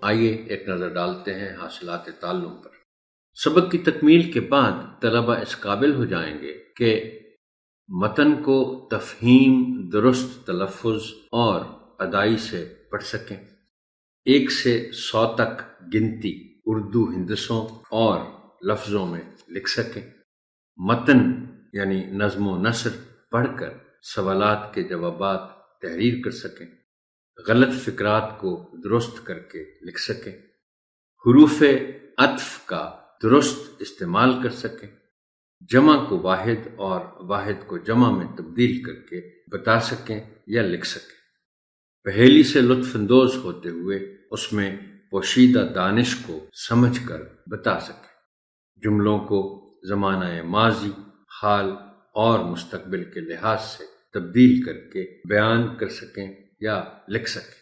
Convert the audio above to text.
آئیے ایک نظر ڈالتے ہیں حاصلات تعلم پر۔ سبق کی تکمیل کے بعد طلبہ اس قابل ہو جائیں گے کہ متن کو تفہیم، درست تلفظ اور ادائی سے پڑھ سکیں، 1 سے 100 تک گنتی اردو ہندسوں اور لفظوں میں لکھ سکیں، متن یعنی نظم و نثر پڑھ کر سوالات کے جوابات تحریر کر سکیں، غلط فقرات کو درست کر کے لکھ سکیں، حروف عطف کا درست استعمال کر سکیں، جمع کو واحد اور واحد کو جمع میں تبدیل کر کے بتا سکیں یا لکھ سکیں، پہیلی سے لطف اندوز ہوتے ہوئے اس میں پوشیدہ دانش کو سمجھ کر بتا سکیں، جملوں کو زمانہ ماضی، حال اور مستقبل کے لحاظ سے تبدیل کر کے بیان کر سکیں یا لکھ سکیں۔